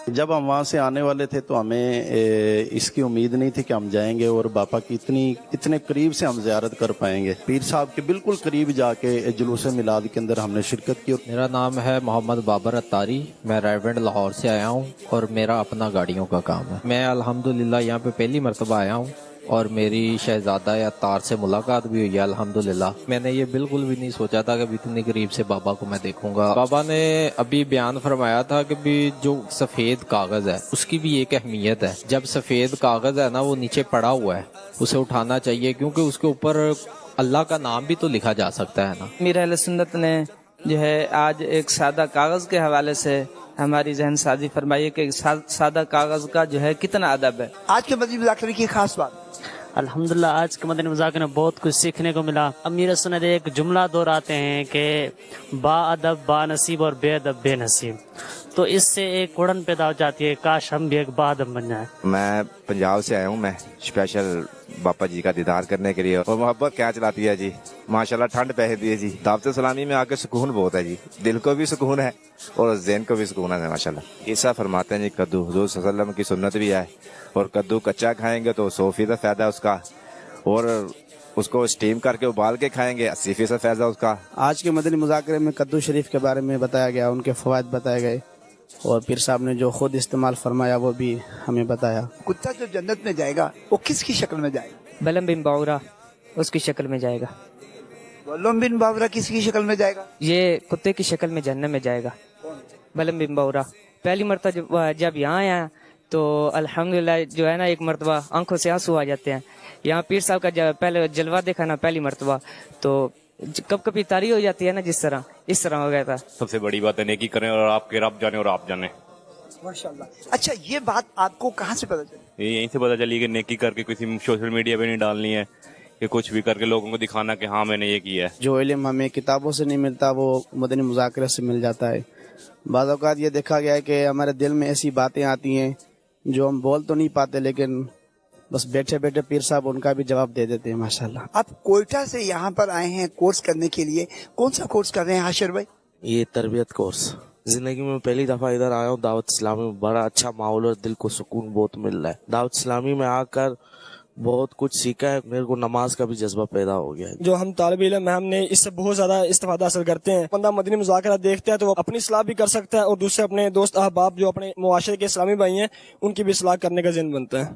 جب ہم وہاں سے آنے والے تھے تو ہمیں اس کی امید نہیں تھی کہ ہم جائیں گے اور باپا کی اتنے قریب سے ہم زیارت کر پائیں گے. پیر صاحب کے بالکل قریب جا کے جلوس میلاد کے اندر ہم نے شرکت کی. میرا نام ہے محمد بابر اتاری، میں ریورنڈ لاہور سے آیا ہوں اور میرا اپنا گاڑیوں کا کام ہے. میں الحمدللہ یہاں پہ پہلی مرتبہ آیا ہوں اور میری شہزادہ اتار سے ملاقات بھی ہوئی ہے الحمدللہ. میں نے یہ بالکل بھی نہیں سوچا تھا کہ اتنی قریب سے بابا کو میں دیکھوں گا. بابا نے ابھی بیان فرمایا تھا کہ بھی جو سفید کاغذ ہے اس کی بھی ایک اہمیت ہے. جب سفید کاغذ ہے نا وہ نیچے پڑا ہوا ہے اسے اٹھانا چاہیے کیونکہ اس کے اوپر اللہ کا نام بھی تو لکھا جا سکتا ہے نا. امیر اہل سنت نے جو ہے آج ایک سادہ کاغذ کے حوالے سے ہماری ذہن سازی فرمائی کہ سادہ کاغذ کا جو ہے کتنا ادب ہے. آج کے مدنی مذاکرے کی خاص بات. الحمدللہ آج کے مدنی مذاکرے میں بہت کچھ سیکھنے کو ملا. امیر سنت ایک جملہ دہراتے ہیں کہ با ادب با نصیب اور بے ادب بے نصیب، تو اس سے ایک اڑن پیدا ہو جاتی ہے کاش ہم بھی ایک با ادب بن جائیں. میں پنجاب سے آیا ہوں، میں اسپیشل باپا جی کا دیدار کرنے کے لیے. اور محبت کیا چلاتی ہے جی، ماشاءاللہ ٹھنڈ پہن دی ہے جی. دعوت اسلامی میں آ کے سکون بہت ہے جی، دل کو بھی سکون ہے اور ذہن کو بھی سکون ہے ماشاءاللہ. عیسیٰ فرماتے ہیں جی کدو حضور صلی اللہ علیہ وسلم کی سنت بھی ہے، اور کدو کچا کھائیں گے تو 100% فائدہ اس کا، اور اس کو اسٹیم کر کے ابال کے کھائیں گے 80% فائدہ اس کا. آج کے مدنی مذاکرے میں کدو شریف کے بارے میں بتایا گیا، ان کے فوائد بتائے گئے، اور پیر صاحب نے جو خود استعمال فرمایا وہ بھی ہمیں بتایا. کتا جو جنت میں جائے گا وہ کس کی شکل میں جائے گا؟ بلم بن باورا اس کی شکل میں جائے گا. بلم بن باورا کس کی شکل میں جائے گا؟ یہ کتے کی شکل میں جہنم میں جائے گا. بلم بن باورا پہلی مرتبہ جب یہاں آیا تو الحمدللہ جو ہے نا ایک مرتبہ آنکھوں سے آنسو آ جاتے ہیں. یہاں پیر صاحب کا جب پہلے جلوہ دیکھا نا پہلی مرتبہ تو کب کبھی تاری ہو جاتی ہے نا، اس طرح ہو گیا تھا. سب سے بڑی بات ہے نیکی کریں اور آپ کے رب جانے اور آپ جانے. ماشاءاللہ. اچھا یہ بات آپ کو کہاں سے پتا چلی؟ یہیں سے پتا چلی کہ نیکی کر کے کسی سوشل میڈیا پہ نہیں ڈالنی ہے، کہ کچھ بھی کر کے لوگوں کو دکھانا کہ ہاں میں نے یہ کیا ہے. جو علم ہمیں کتابوں سے نہیں ملتا وہ مدنی مذاکرے سے مل جاتا ہے. بعض اوقات یہ دیکھا گیا ہے کہ ہمارے دل میں ایسی باتیں آتی ہیں جو ہم بول تو نہیں پاتے، لیکن بس بیٹھے بیٹھے پیر صاحب ان کا بھی جواب دے دیتے ہیں ماشاءاللہ. آپ کوئٹہ سے یہاں پر آئے ہیں کورس کرنے کے لیے، کون سا کورس کر رہے ہیں حاشر بھائی؟ یہ تربیت کورس. زندگی میں پہلی دفعہ ادھر آیا ہوں. دعوت اسلامی میں بڑا اچھا ماحول اور دل کو سکون بہت مل رہا ہے. دعوت اسلامی میں آ کر بہت کچھ سیکھا ہے. میرے کو نماز کا بھی جذبہ پیدا ہو گیا ہے. جو ہم طالب علم ہیں ہم نے اس سے بہت زیادہ استفادہ حاصل کرتے ہیں. بندہ مدنی مذاکرہ دیکھتا ہے تو وہ اپنی اصلاح بھی کر سکتا ہے اور دوسرے اپنے دوست احباب جو اپنے معاشرے کے اسلامی بھائی ہیں ان کی بھی اصلاح کرنے کا ذہن بنتا ہے.